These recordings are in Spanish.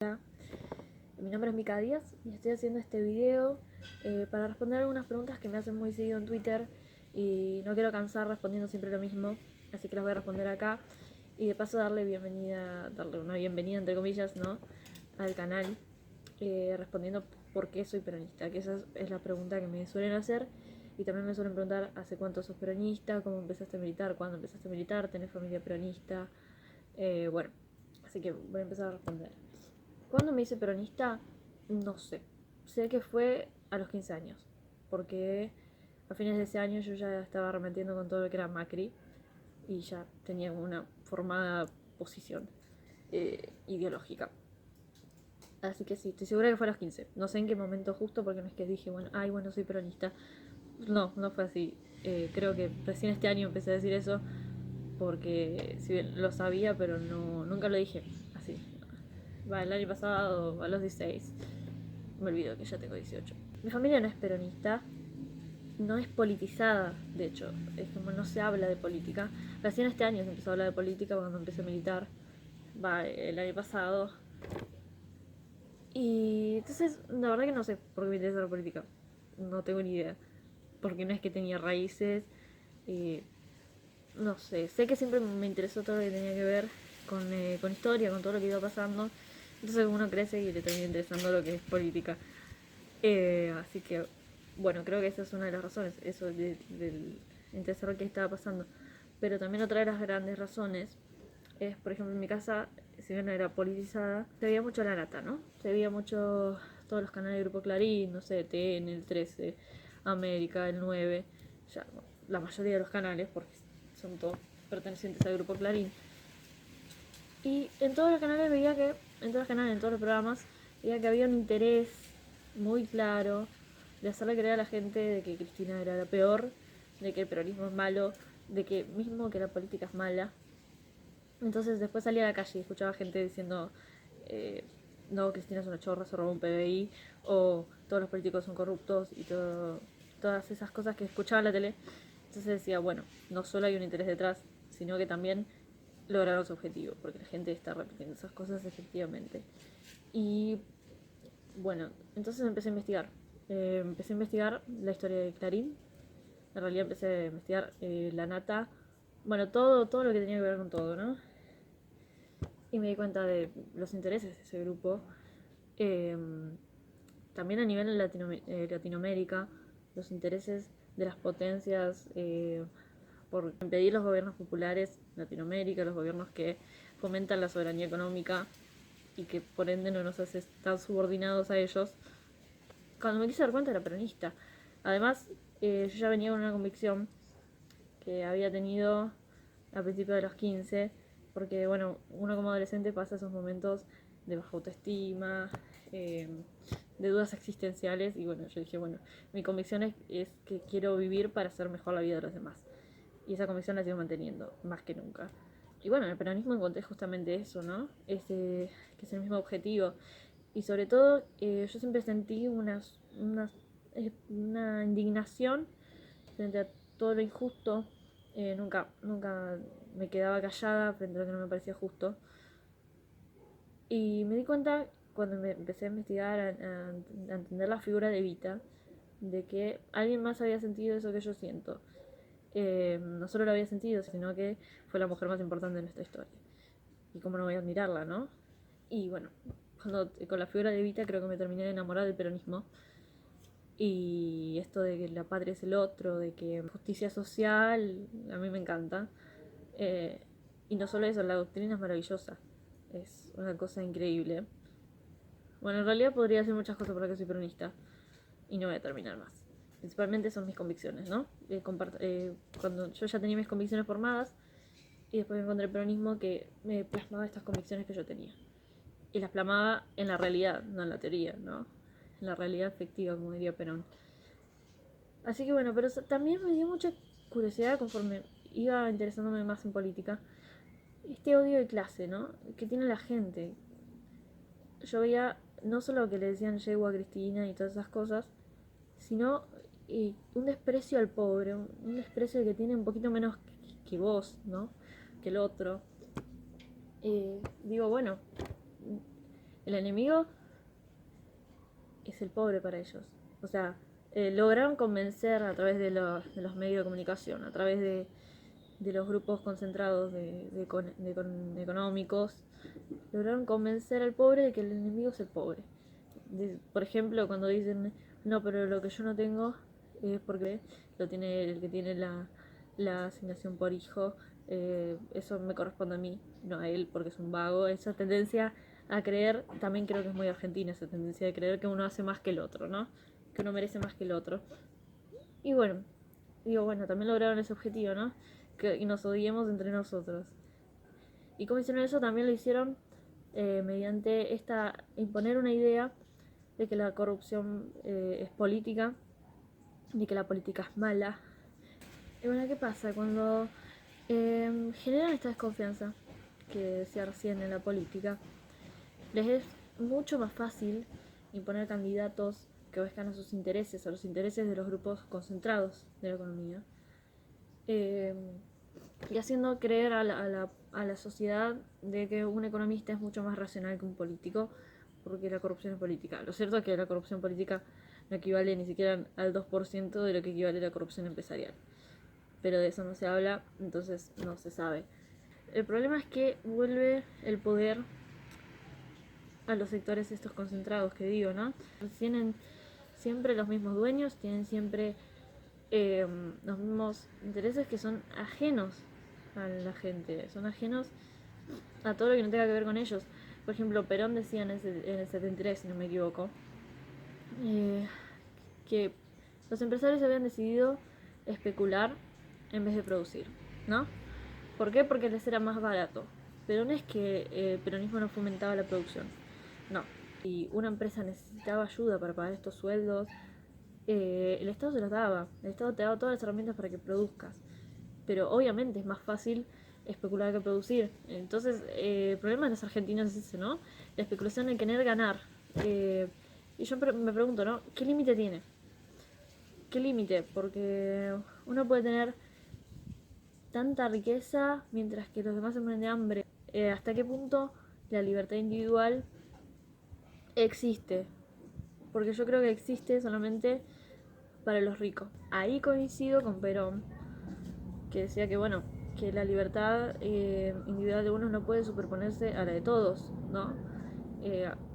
Hola, mi nombre es Mica Díaz y estoy haciendo este video para responder algunas preguntas que me hacen muy seguido en Twitter y no quiero cansar respondiendo siempre lo mismo, así que las voy a responder acá y de paso darle una bienvenida entre comillas, ¿no? Al canal, respondiendo por qué soy peronista, que esa es la pregunta que me suelen hacer y también me suelen preguntar hace cuánto sos peronista, cómo empezaste a militar, cuándo empezaste a militar, tenés familia peronista, bueno, así que voy a empezar a responder. ¿Cuándo me hice peronista? No sé. Sé que fue a los 15 años, porque a fines de ese año yo ya estaba arremetiendo con todo lo que era Macri y ya tenía una formada posición ideológica. Así que sí, estoy segura que fue a los 15. No sé en qué momento justo, porque no es que dije, bueno, soy peronista. No, no fue así. Creo que recién este año empecé a decir eso, porque si bien lo sabía, pero nunca lo dije así. Va, el año pasado, a los 16. Me olvido que ya tengo 18. Mi familia no es peronista, no es politizada, de hecho, es como no se habla de política. Recién este año se empezó a hablar de política cuando empecé a militar, va, el año pasado. Y entonces, la verdad que no sé por qué me interesa la política, no tengo ni idea. Porque no es que tenía raíces, y no sé que siempre me interesó todo lo que tenía que ver con historia, con todo lo que iba pasando. Entonces uno crece y le termina interesando lo que es política. Así que, bueno, creo que esa es una de las razones, eso del interesar qué estaba pasando. Pero también otra de las grandes razones es, por ejemplo, en mi casa, si bien no era politizada, se veía mucho la nata, ¿no? Se veía mucho todos los canales de Grupo Clarín, no sé, TN, el 13, América, el 9, ya, bueno, la mayoría de los canales, porque son todos pertenecientes al Grupo Clarín. Y en todos los canales veía que, en todos los canales, en todos los programas, veía que había un interés muy claro de hacerle creer a la gente de que Cristina era la peor, de que el peronismo es malo, de que mismo que la política es mala. Entonces después salía a la calle y escuchaba gente diciendo, eh, no, Cristina es una chorra, se robó un PBI, o todos los políticos son corruptos y todas esas cosas que escuchaba en la tele. Entonces decía, bueno, no solo hay un interés detrás, sino que también lograron su objetivo, porque la gente está repitiendo esas cosas efectivamente. Y bueno, entonces empecé a investigar. Empecé a investigar la historia de Clarín. En realidad empecé a investigar la nata. Bueno, todo lo que tenía que ver con todo, ¿no? Y me di cuenta de los intereses de ese grupo. Eh, También a nivel Latinoamérica, los intereses de las potencias por impedir los gobiernos populares en Latinoamérica, los gobiernos que fomentan la soberanía económica y que por ende no nos hace tan subordinados a ellos. Cuando me quise dar cuenta era peronista. Además, yo ya venía con una convicción que había tenido a principios de los 15, porque bueno, uno como adolescente pasa esos momentos de baja autoestima, de dudas existenciales, y bueno, yo dije, bueno, mi convicción es que quiero vivir para hacer mejor la vida de los demás. Y esa convicción la sigo manteniendo, más que nunca. Y bueno, en el peronismo encontré justamente eso, ¿no? Que es el mismo objetivo. Y sobre todo, yo siempre sentí una indignación frente a todo lo injusto. Nunca me quedaba callada frente a lo que no me parecía justo. Y me di cuenta cuando me empecé a investigar, a entender la figura de Evita, de que alguien más había sentido eso que yo siento. No solo lo había sentido, sino que fue la mujer más importante de nuestra historia. Y cómo no voy a admirarla, ¿no? Y bueno, con la figura de Evita creo que me terminé de enamorar del peronismo. Y esto de que la patria es el otro, de que justicia social, a mí me encanta. Eh, y no solo eso, la doctrina es maravillosa. Es una cosa increíble. Bueno, en realidad podría decir muchas cosas por las que soy peronista. Y no voy a terminar más. Principalmente son mis convicciones, ¿no? Cuando yo ya tenía mis convicciones formadas, y después encontré el peronismo que me plasmaba estas convicciones que yo tenía. Y las plasmaba en la realidad, no en la teoría, ¿no? En la realidad efectiva, como diría Perón. Así que bueno, pero también me dio mucha curiosidad conforme iba interesándome más en política. Este odio de clase, ¿no? Que tiene la gente. Yo veía no solo que le decían yegua a Cristina y todas esas cosas, sino un desprecio al pobre, un desprecio que tiene un poquito menos que vos, ¿no? Que el otro. Digo, bueno, El enemigo es el pobre para ellos. O sea, lograron convencer a través de los medios de comunicación, a través de los grupos concentrados económicos, lograron convencer al pobre de que el enemigo es el pobre. Por ejemplo, cuando dicen, no, pero lo que yo no tengo es porque lo tiene el que tiene la asignación por hijo, eso me corresponde a mí, no a él, porque es un vago. Esa tendencia a creer, también creo que es muy argentina, esa tendencia de creer que uno hace más que el otro, ¿no? Que uno merece más que el otro. Y bueno, digo, bueno, también lograron ese objetivo, ¿no? Y nos odiemos entre nosotros. Y como hicieron eso, también lo hicieron mediante imponer una idea de que la corrupción es política, de que la política es mala. Y bueno, ¿qué pasa? Cuando generan esta desconfianza que decía recién en la política, les es mucho más fácil imponer candidatos que obedezcan a sus intereses, a los intereses de los grupos concentrados de la economía, y haciendo creer a la sociedad de que un economista es mucho más racional que un político, porque la corrupción es política. Lo cierto es que la corrupción política no equivale ni siquiera al 2% de lo que equivale a la corrupción empresarial. Pero de eso no se habla, entonces no se sabe. El problema es que vuelve el poder a los sectores estos concentrados que digo, ¿no? Tienen siempre los mismos dueños, tienen siempre los mismos intereses que son ajenos a la gente, son ajenos a todo lo que no tenga que ver con ellos. Por ejemplo, Perón decía en el 73, si no me equivoco, que los empresarios habían decidido especular en vez de producir, ¿no? ¿Por qué? Porque les era más barato. Pero no es que el peronismo no fomentaba la producción, no. Si una empresa necesitaba ayuda para pagar estos sueldos, el Estado se los daba. El Estado te daba todas las herramientas para que produzcas. Pero obviamente es más fácil especular que producir. Entonces, el problema de los argentinos es ese, ¿no? La especulación de querer ganar. Y yo me pregunto, ¿no? ¿Qué límite tiene? ¿Qué límite? Porque uno puede tener tanta riqueza mientras que los demás se mueren de hambre. ¿Hasta qué punto la libertad individual existe? Porque yo creo que existe solamente para los ricos. Ahí coincido con Perón, que decía que bueno, que la libertad individual de unos no puede superponerse a la de todos, ¿no?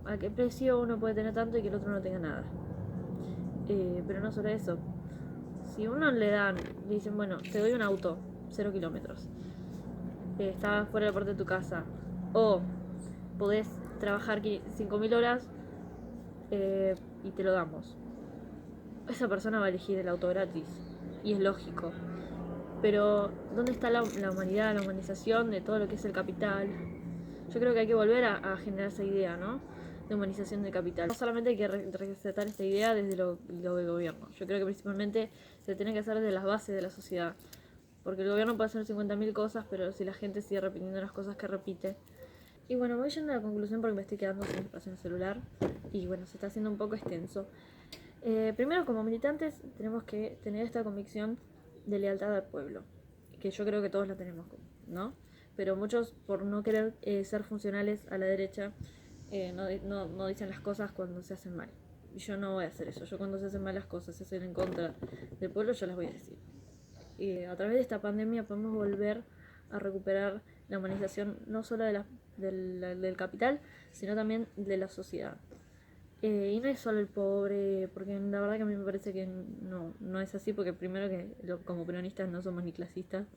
¿A qué precio uno puede tener tanto y que el otro no tenga nada? Pero no solo eso. Si uno le dicen, bueno, te doy un auto, 0 kilómetros, está fuera de la puerta de tu casa, o podés trabajar 5.000 horas y te lo damos, esa persona va a elegir el auto gratis, y es lógico. Pero, ¿dónde está la humanidad, la humanización de todo lo que es el capital? Yo creo que hay que volver a generar esa idea, ¿no? De humanización del capital. No solamente hay que recetar esta idea desde lo del gobierno. Yo creo que principalmente se tiene que hacer desde las bases de la sociedad. Porque el gobierno puede hacer 50.000 cosas, pero si la gente sigue repitiendo las cosas que repite. Y bueno, voy yendo a la conclusión porque me estoy quedando sin espacio en el celular. Y bueno, se está haciendo un poco extenso. Primero, como militantes, tenemos que tener esta convicción de lealtad al pueblo, que yo creo que todos la tenemos, ¿no? Pero muchos, por no querer ser funcionales a la derecha, no dicen las cosas cuando se hacen mal. Y yo no voy a hacer eso. Yo cuando se hacen mal las cosas, se hacen en contra del pueblo, yo las voy a decir. Y a través de esta pandemia podemos volver a recuperar la humanización no solo del capital, sino también de la sociedad. Y no es solo el pobre, porque la verdad que a mí me parece que no es así, porque primero que como peronistas no somos ni clasistas,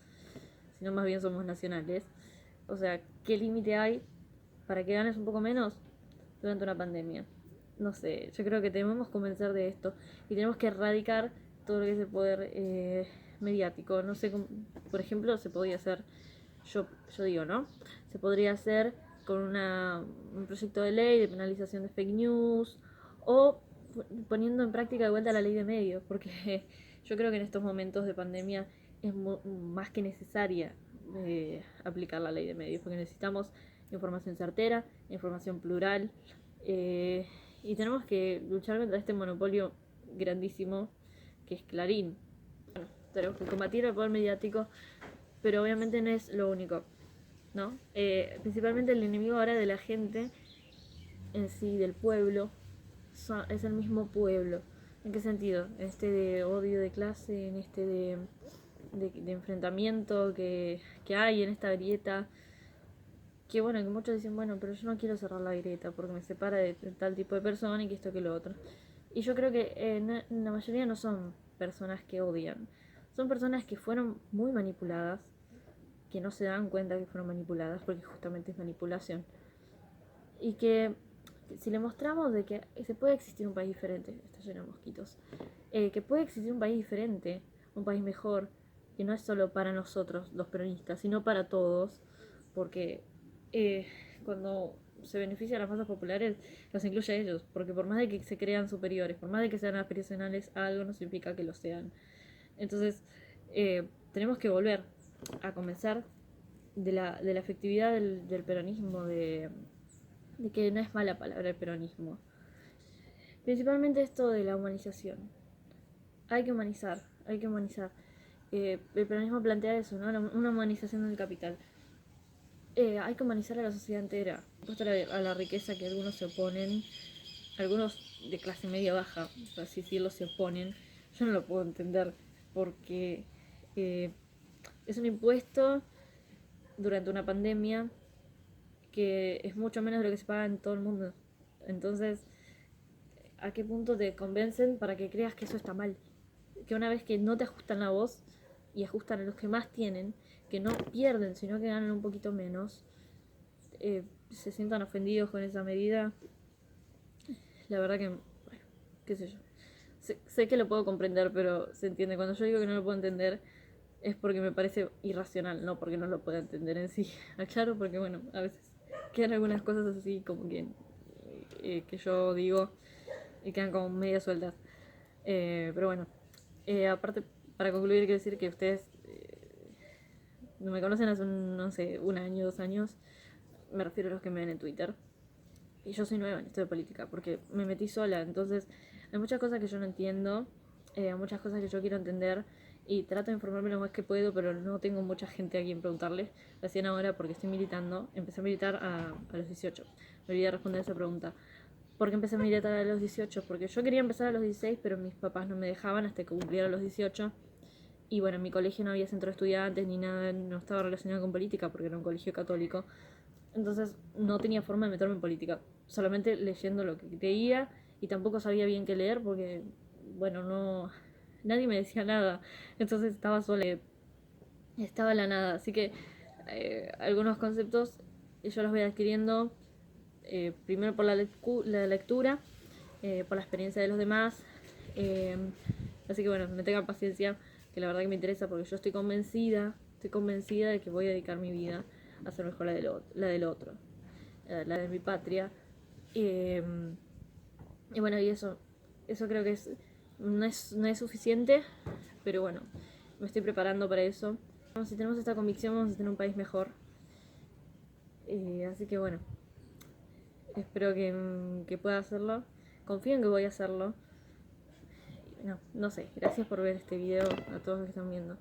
sino más bien somos nacionales. O sea, ¿qué límite hay para que ganes un poco menos durante una pandemia? No sé, yo creo que debemos convencer de esto y tenemos que erradicar todo lo que es el poder mediático. No sé, por ejemplo, se podría hacer, yo digo, ¿no? Se podría hacer con un proyecto de ley de penalización de fake news o poniendo en práctica de vuelta la ley de medios, porque yo creo que en estos momentos de pandemia es más que necesaria aplicar la ley de medios, porque necesitamos información certera, información plural, y tenemos que luchar contra este monopolio grandísimo que es Clarín. Bueno, tenemos que combatir el poder mediático, pero obviamente no es lo único, ¿no? Principalmente el enemigo ahora de la gente en sí del pueblo es el mismo pueblo. ¿En qué sentido? En este de odio de clase, en este de enfrentamiento que hay en esta grieta. Que bueno, que muchos dicen, bueno, pero yo no quiero cerrar la grieta porque me separa de tal tipo de persona y que esto que lo otro. Y yo creo que la mayoría no son personas que odian. Son personas que fueron muy manipuladas, que no se dan cuenta que fueron manipuladas porque justamente es manipulación. Y que si le mostramos de que se puede existir un país diferente, está lleno de mosquitos, que puede existir un país diferente, un país mejor, que no es solo para nosotros, los peronistas, sino para todos, porque eh, cuando se beneficia a las masas populares, los incluye a ellos, porque por más de que se crean superiores, por más de que sean aspiracionales a algo, no significa que lo sean. Entonces, tenemos que volver a comenzar de la efectividad del peronismo, de que no es mala palabra el peronismo. Principalmente esto de la humanización. Hay que humanizar, hay que humanizar. El peronismo plantea eso, ¿no? Una humanización del capital. Hay que humanizar a la sociedad entera. Puesto a la riqueza que algunos se oponen, algunos de clase media baja, por así decirlo, se oponen. Yo no lo puedo entender porque es un impuesto durante una pandemia que es mucho menos de lo que se paga en todo el mundo. Entonces, ¿a qué punto te convencen para que creas que eso está mal? Que una vez que no te ajustan la voz y ajustan a los que más tienen, que no pierden, sino que ganan un poquito menos, se sientan ofendidos con esa medida. La verdad que, bueno, qué sé yo. Sé que lo puedo comprender, pero se entiende. Cuando yo digo que no lo puedo entender, es porque me parece irracional, no porque no lo pueda entender en sí. Aclaro porque, bueno, a veces quedan algunas cosas así como que yo digo y quedan como medio sueltas. Pero bueno, aparte, para concluir, quiero decir que ustedes no me conocen hace, no sé, un año, 2 años. Me refiero a los que me ven en Twitter. Y yo soy nueva en esto de política, porque me metí sola. Entonces, hay muchas cosas que yo no entiendo, hay muchas cosas que yo quiero entender. Y trato de informarme lo más que puedo, pero no tengo mucha gente a quien preguntarle. Recién ahora, porque estoy militando, empecé a militar a los 18. Me olvidé de responder esa pregunta. ¿Por qué empecé a militar a los 18? Porque yo quería empezar a los 16, pero mis papás no me dejaban hasta que cumpliera los 18. Y bueno, en mi colegio no había centro de estudiantes ni nada, no estaba relacionado con política porque era un colegio católico. Entonces no tenía forma de meterme en política, solamente leyendo lo que creía y tampoco sabía bien qué leer porque, bueno, no, nadie me decía nada. Entonces estaba sola, estaba en la nada. Así que algunos conceptos yo los voy adquiriendo primero por la lectura, por la experiencia de los demás. eh, Así que bueno, me tengan paciencia, que la verdad que me interesa porque yo estoy convencida de que voy a dedicar mi vida a hacer mejor la del otro, la de mi patria. Eh, y bueno, y eso creo que no es suficiente, pero bueno, me estoy preparando para eso. Si tenemos esta convicción, vamos a tener un país mejor. Así que bueno, espero que pueda hacerlo. Confío en que voy a hacerlo. No sé, gracias por ver este video a todos los que están viendo.